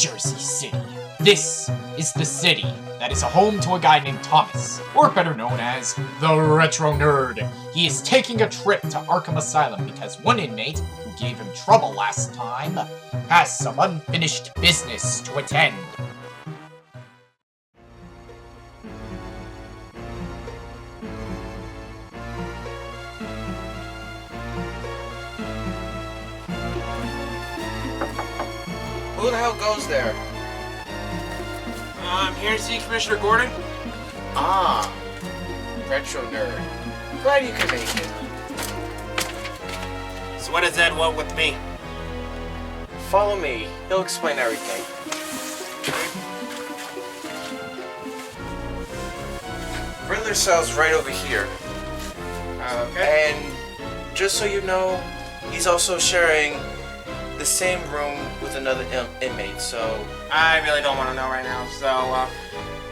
Jersey City. This is the city that is a home to a guy named Thomas, or better known as the Retro Nerd. He is taking a trip to Arkham Asylum because one inmate, who gave him trouble last time, has some unfinished business to attend. Who the hell goes there? I'm here to see Commissioner Gordon. Ah, Retro Nerd. Glad you could make it. So what does Ed want with me? Follow me. He'll explain everything. Riddler's cell's right over here. Okay. And just so you know, he's also sharing the same room with another inmate, so... I really don't want to know right now, so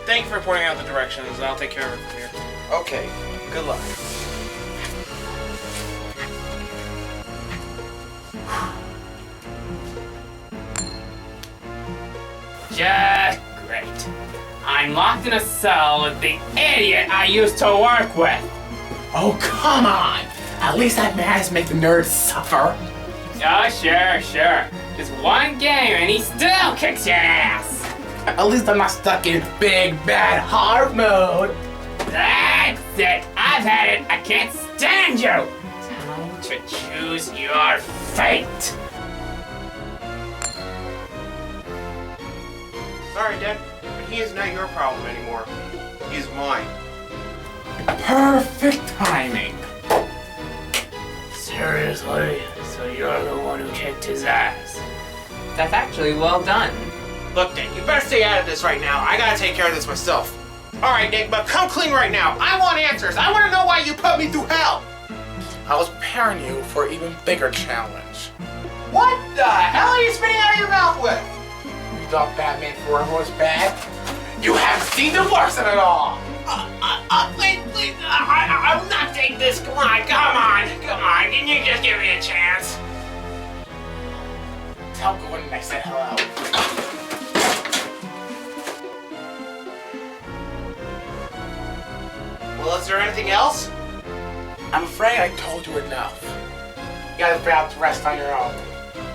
thank you for pointing out the directions. I'll take care of it from here. Okay, good luck. Just great. I'm locked in a cell with the idiot I used to work with. Oh, come on! At least I managed to make the nerd suffer. Oh, sure. Just one game and he still kicks your ass. At least I'm not stuck in big, bad, hard mode. That's it. I've had it. I can't stand you. Time to choose your fate. Sorry, Dad, but he is not your problem anymore. He is mine. Perfect timing. Seriously? So you're the one who kicked his ass? That's actually well done. Look, Dick, you better stay out of this right now. I gotta take care of this myself. Alright, Dick, but come clean right now. I want answers. I want to know why you put me through hell. I was preparing you for an even bigger challenge. What the hell are you spitting out of your mouth with? You thought Batman Forever was bad? You haven't seen the worst of it all! Please, I will not take this. Come on. Can you just give me a chance? Tell Gordon I said hello. Well, is there anything else? I'm afraid I told you enough. You gotta figure out the rest on your own.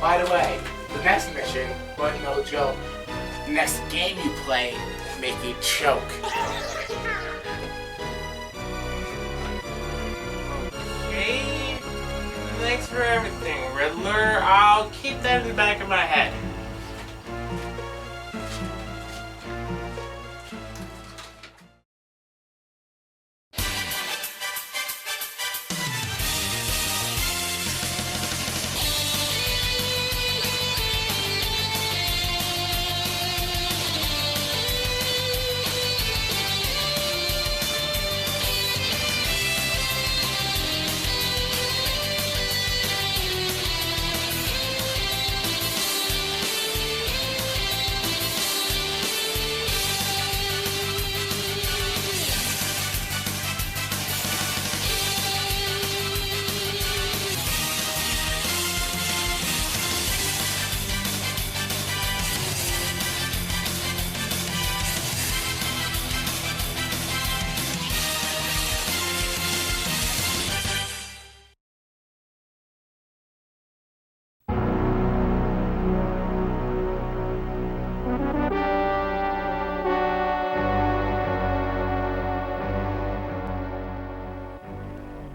By the way, the next mission wasn't no joke. The next game you play will make you choke. Okay. Thanks for everything, Riddler. I'll keep that in the back of my head.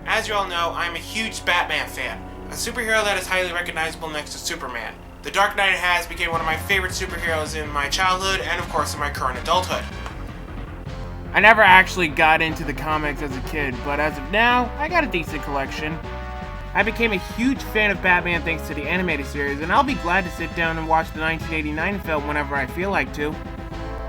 As you all know, I'm a huge Batman fan, a superhero that is highly recognizable next to Superman. The Dark Knight has become one of my favorite superheroes in my childhood and of course in my current adulthood. I never actually got into the comics as a kid, but as of now, I got a decent collection. I became a huge fan of Batman thanks to the animated series, and I'll be glad to sit down and watch the 1989 film whenever I feel like to.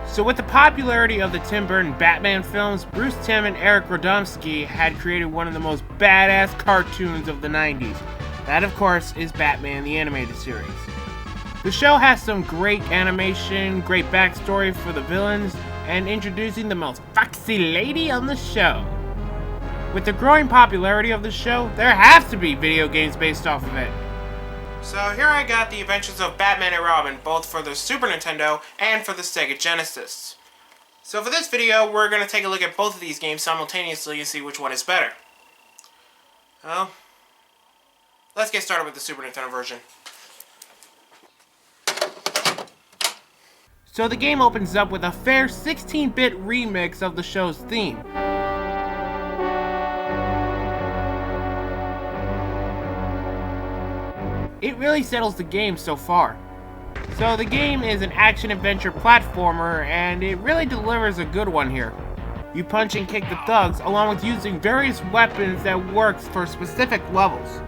So with the popularity of the Tim Burton Batman films, Bruce Timm and Eric Radomski had created one of the most badass cartoons of the 90s. That, of course, is Batman the Animated Series. The show has some great animation, great backstory for the villains, and introducing the most foxy lady on the show. With the growing popularity of the show, there have to be video games based off of it. So here I got the Adventures of Batman and Robin, both for the Super Nintendo and for the Sega Genesis. So for this video, we're going to take a look at both of these games simultaneously and see which one is better. Well, let's get started with the Super Nintendo version. So the game opens up with a fair 16-bit remix of the show's theme. It really settles the game so far. So the game is an action-adventure platformer, and it really delivers a good one here. You punch and kick the thugs, along with using various weapons that works for specific levels.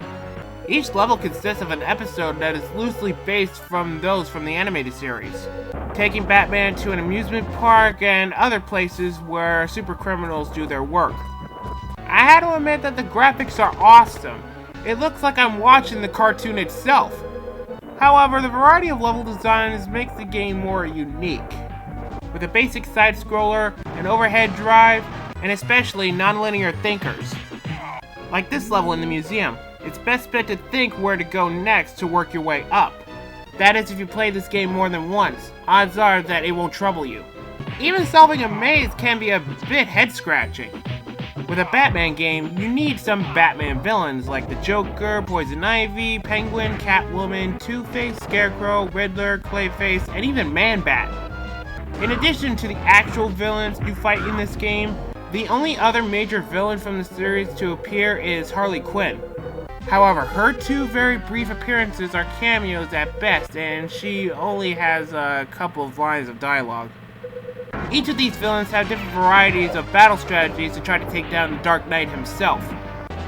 Each level consists of an episode that is loosely based from those from the animated series, taking Batman to an amusement park and other places where super criminals do their work. I had to admit that the graphics are awesome. It looks like I'm watching the cartoon itself. However, the variety of level designs makes the game more unique. With a basic side-scroller, an overhead drive, and especially non-linear thinkers. Like this level in the museum, it's best bet to think where to go next to work your way up. That is, if you play this game more than once, odds are that it won't trouble you. Even solving a maze can be a bit head-scratching. With a Batman game, you need some Batman villains like the Joker, Poison Ivy, Penguin, Catwoman, Two-Face, Scarecrow, Riddler, Clayface, and even Man-Bat. In addition to the actual villains you fight in this game, the only other major villain from the series to appear is Harley Quinn. However, her two very brief appearances are cameos at best, and she only has a couple of lines of dialogue. Each of these villains have different varieties of battle strategies to try to take down the Dark Knight himself.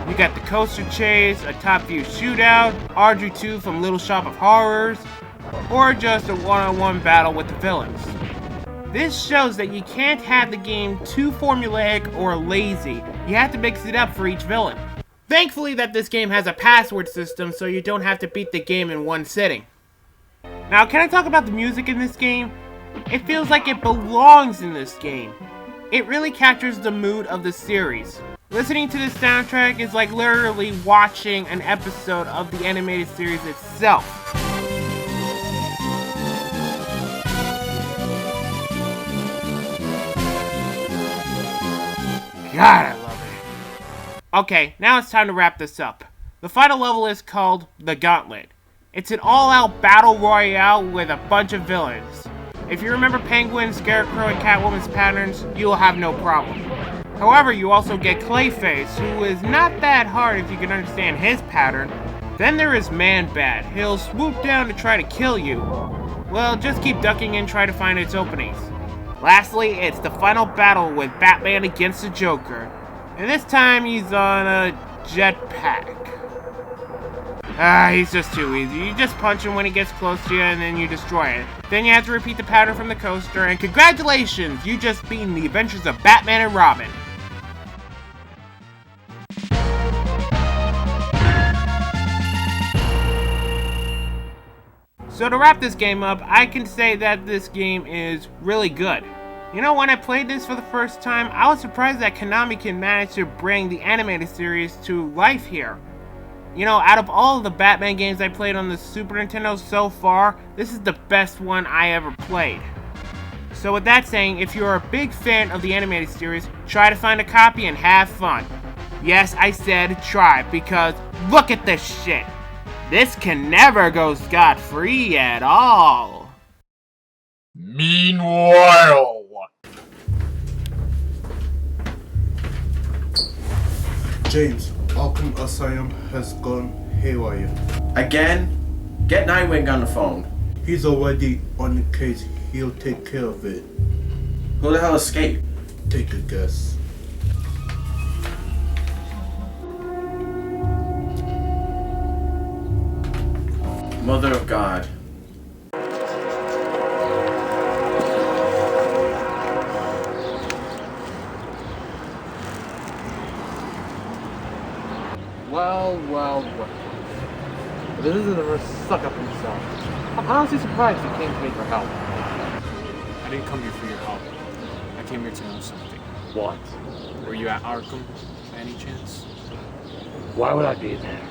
You got the coaster chase, a top-view shootout, Audrey 2 from Little Shop of Horrors, or just a one-on-one battle with the villains. This shows that you can't have the game too formulaic or lazy. You have to mix it up for each villain. Thankfully that this game has a password system so you don't have to beat the game in one sitting. Now, can I talk about the music in this game? It feels like it belongs in this game. It really captures the mood of the series. Listening to this soundtrack is like literally watching an episode of the animated series itself. God, I love it. Okay, now it's time to wrap this up. The final level is called The Gauntlet. It's an all-out battle royale with a bunch of villains. If you remember Penguin, Scarecrow, and Catwoman's patterns, you will have no problem. However, you also get Clayface, who is not that hard if you can understand his pattern. Then there is Man-Bat. He'll swoop down to try to kill you. Well, just keep ducking and try to find its openings. Lastly, it's the final battle with Batman against the Joker. And this time he's on a jetpack. He's just too easy. You just punch him when he gets close to you and then you destroy it. Then you have to repeat the pattern from the coaster, and congratulations! You just beaten the Adventures of Batman and Robin. So to wrap this game up, I can say that this game is really good. You know, when I played this for the first time, I was surprised that Konami can manage to bring the animated series to life here. You know, out of all of the Batman games I played on the Super Nintendo so far, this is the best one I ever played. So with that saying, if you're a big fan of the animated series, try to find a copy and have fun. Yes, I said try, because look at this shit. This can never go scot-free at all. Meanwhile... James, Arkham Asylum has gone haywire. Again? Get Nightwing on the phone. He's already on the case. He'll take care of it. Who the hell escaped? Take a guess. Mother of God. Well. This isn't the first suck up himself. I'm honestly surprised he came to me for help. I didn't come here for your help. I came here to know something. What? Were you at Arkham, by any chance? Why would I be there?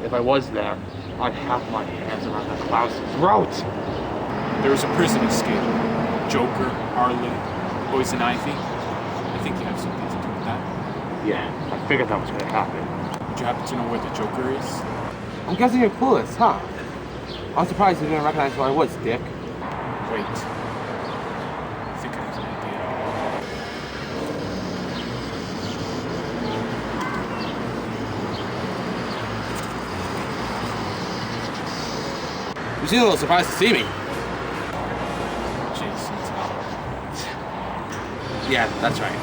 If I was there, I have my hands around that clown's throat! There was a prison escape. Joker, Harley, Poison Ivy. I think you have something to do with that. Yeah, I figured that was gonna happen. Would you happen to know where the Joker is? I'm guessing you're clueless, huh? I'm surprised you didn't recognize who I was, Dick. Wait. I think I have an idea. You seem a little surprised to see me. Jason's out. Yeah, that's right.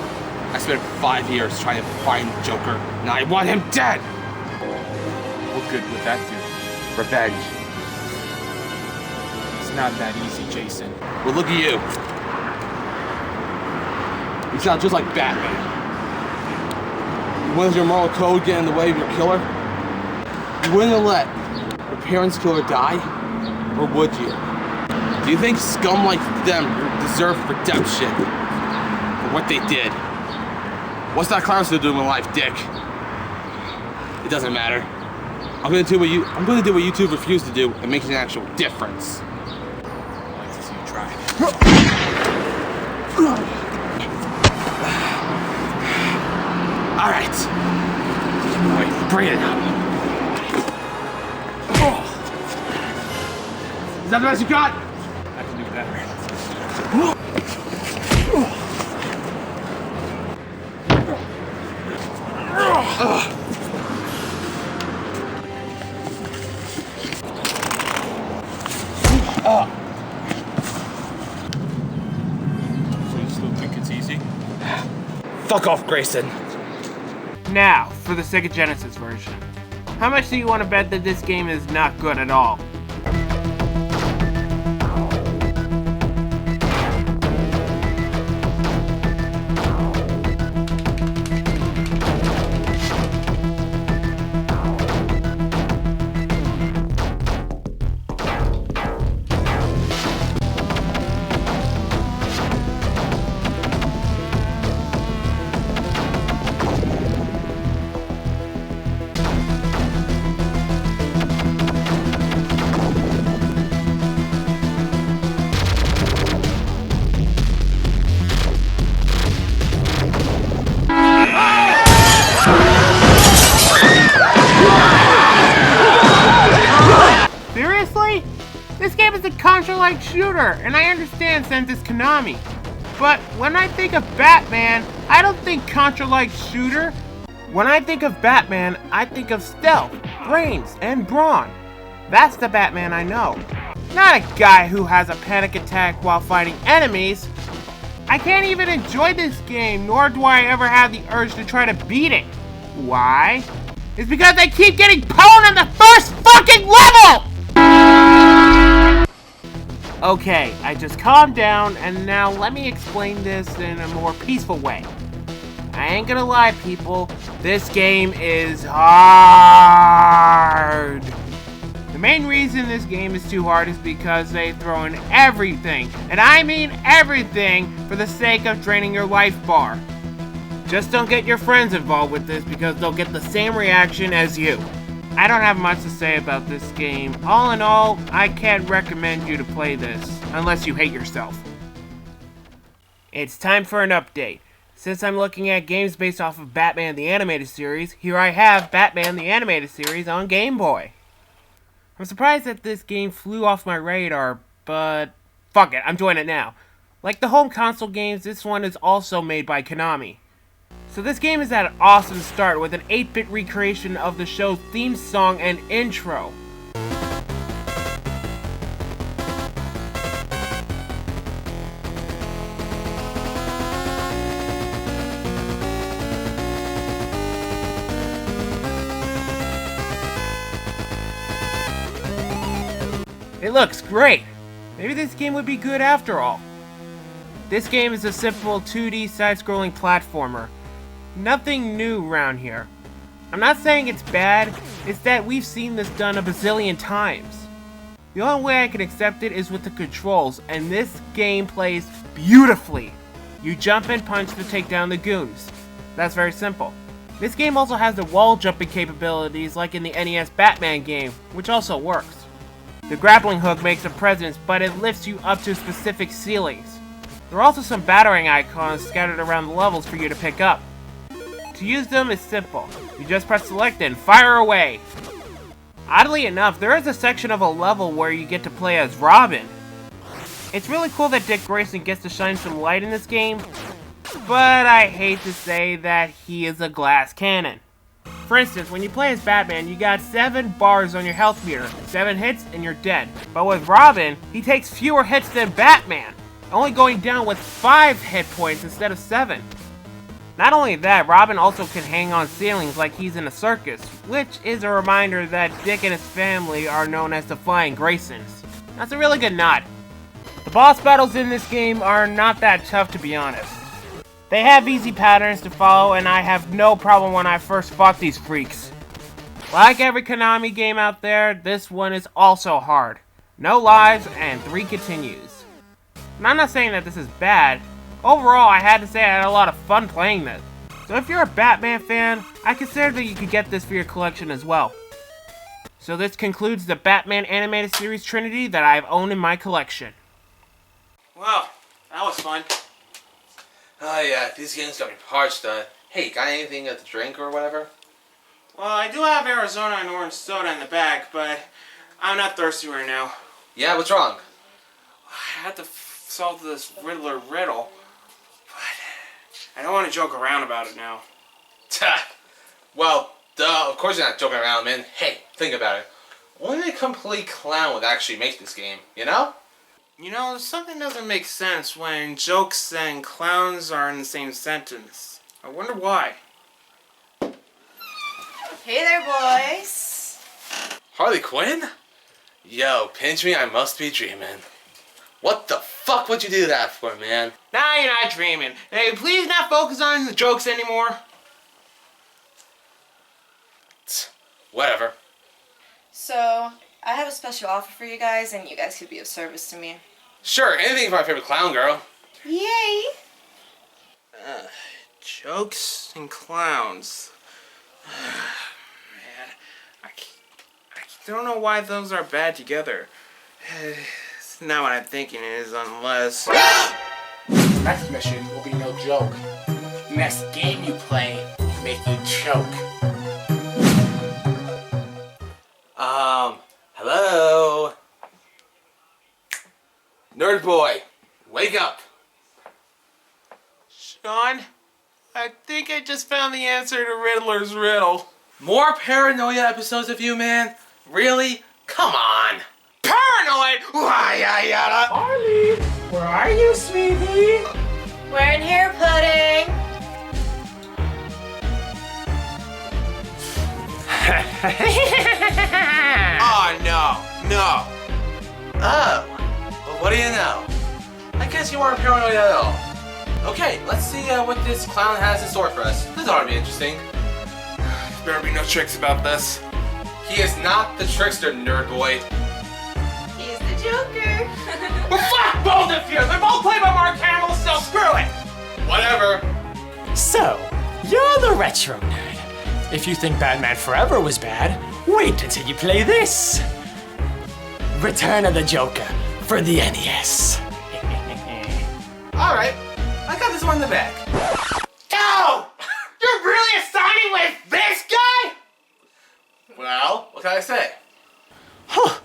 I spent 5 years trying to find Joker, and I want him dead! What good would that do? Revenge. It's not that easy, Jason. Well, look at you. You sound just like Batman. When does your moral code get in the way of your killer? You wouldn't have let your parents' killer die? Or would you? Do you think scum like them deserve redemption for what they did? What's that clown still doing in life, Dick? It doesn't matter. I'm gonna do what you two refuse to do and make an actual difference. I'd like to see you try. All right. Boy, bring it out. Is that the best you got? I can do better. So you still think it's easy? Fuck off, Grayson. Now, for the Sega Genesis version. How much do you want to bet that this game is not good at all? Seriously? This game is a Contra-like shooter, and I understand since it's Konami. But when I think of Batman, I don't think Contra-like shooter. When I think of Batman, I think of stealth, brains, and brawn. That's the Batman I know. Not a guy who has a panic attack while fighting enemies. I can't even enjoy this game, nor do I ever have the urge to try to beat it. Why? It's because I keep getting pwned on the first fucking level! Okay, I just calmed down, and now let me explain this in a more peaceful way. I ain't gonna lie, people, this game is hard. The main reason this game is too hard is because they throw in everything, and I mean everything, for the sake of draining your life bar. Just don't get your friends involved with this because they'll get the same reaction as you. I don't have much to say about this game. All in all, I can't recommend you to play this, unless you hate yourself. It's time for an update. Since I'm looking at games based off of Batman the Animated Series, here I have Batman the Animated Series on Game Boy. I'm surprised that this game flew off my radar, but fuck it, I'm doing it now. Like the home console games, this one is also made by Konami. So this game is at an awesome start with an 8-bit recreation of the show's theme song and intro. It looks great! Maybe this game would be good after all. This game is a simple 2D side-scrolling platformer. Nothing new around here. I'm not saying it's bad, it's that we've seen this done a bazillion times. The only way I can accept it is with the controls, and this game plays beautifully. You jump and punch to take down the goons. That's very simple. This game also has the wall jumping capabilities like in the NES Batman game, which also works. The grappling hook makes a presence, but it lifts you up to specific ceilings. There are also some battering icons scattered around the levels for you to pick up. To use them is simple. You just press select and fire away. Oddly enough, there is a section of a level where you get to play as Robin. It's really cool that Dick Grayson gets to shine some light in this game, but I hate to say that he is a glass cannon. For instance, when you play as Batman, you got 7 bars on your health meter, 7 hits and you're dead. But with Robin, he takes fewer hits than Batman, only going down with 5 hit points instead of 7. Not only that, Robin also can hang on ceilings like he's in a circus, which is a reminder that Dick and his family are known as the Flying Graysons. That's a really good nod. The boss battles in this game are not that tough, to be honest. They have easy patterns to follow, and I have no problem when I first fought these freaks. Like every Konami game out there, this one is also hard. No lives and 3 continues. And I'm not saying that this is bad. Overall, I had to say I had a lot of fun playing this. So if you're a Batman fan, I consider that you could get this for your collection as well. So this concludes the Batman animated series trinity that I've owned in my collection. Well, that was fun. Oh yeah, these games got me parched. Hey, got anything to drink or whatever? Well, I do have Arizona and orange soda in the bag, but I'm not thirsty right now. Yeah, what's wrong? I had to solve this Riddler riddle, but I don't want to joke around about it now. Well, duh, of course you're not joking around, man. Hey, think about it. Only a complete clown would actually make this game, you know? You know, something doesn't make sense when jokes and clowns are in the same sentence. I wonder why. Hey there, boys. Harley Quinn? Yo, pinch me, I must be dreaming. What the fuck would you do that for, man? Nah, you're not dreaming. Hey, please not focus on the jokes anymore. Whatever. So, I have a special offer for you guys, and you guys could be of service to me. Sure, anything for my favorite clown girl. Yay! Jokes and clowns. Man, I don't know why those are bad together. It's not what I'm thinking is, unless... Next mission will be no joke. Next game you play will make you choke. Hello? Nerd boy, wake up. Sean, I think I just found the answer to Riddler's riddle. More paranoia episodes of you, man? Really? Come on. Paranoid? Why, yada? Harley, where are you, sweetie? We're in here, pudding. Oh, no. Oh, well, what do you know? I guess you aren't paranoid at all. Okay, let's see what this clown has in store for us. This ought to be interesting. There better be no tricks about this. He is not the trickster, nerd boy. He's the Joker. Well, fuck both of you! They're both played by Mark Hamill, so screw it! Whatever. So, you're the retro nerd. If you think Batman Forever was bad, wait until you play this. Return of the Joker for the NES. Alright, I got this one in the back. No! You're really assigning with this guy? Well, what can I say? Huh,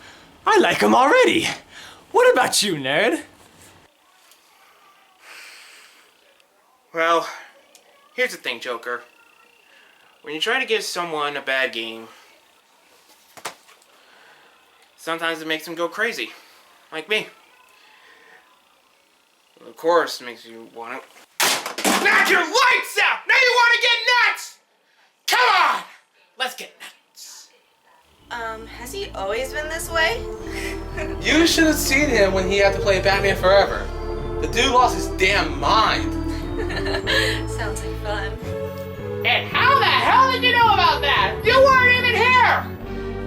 I like him already. What about you, nerd? Well, here's the thing, Joker. When you try to give someone a bad game, sometimes it makes them go crazy. Like me. Of course, it makes you want to knock your lights out! Now you want to get nuts! Come on! Let's get nuts. Has he always been this way? You should have seen him when he had to play Batman Forever. The dude lost his damn mind. Sounds like fun. And how the hell did you know about that? You weren't even here!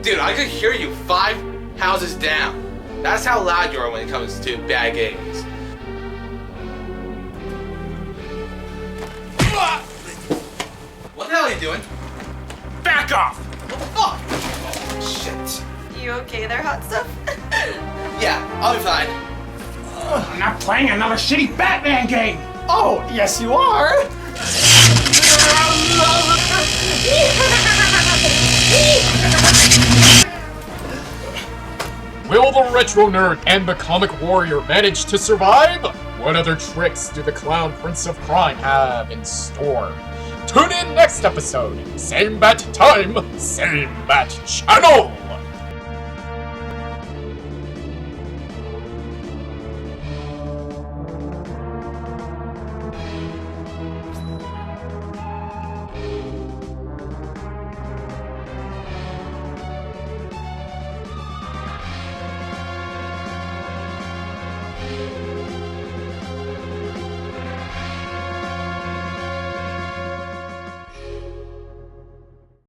Dude, I could hear you 5 houses down. That's how loud you are when it comes to bad games. What the hell are you doing? Back off! What the fuck? Oh, shit. You okay there, hot stuff? Yeah, I'll be fine. I'm not playing another shitty Batman game! Oh, yes you are! Will the Retro Nerd and the Comic Warrior manage to survive? What other tricks do the Clown Prince of Crime have in store? Tune in next episode. Same bat time, same bat channel!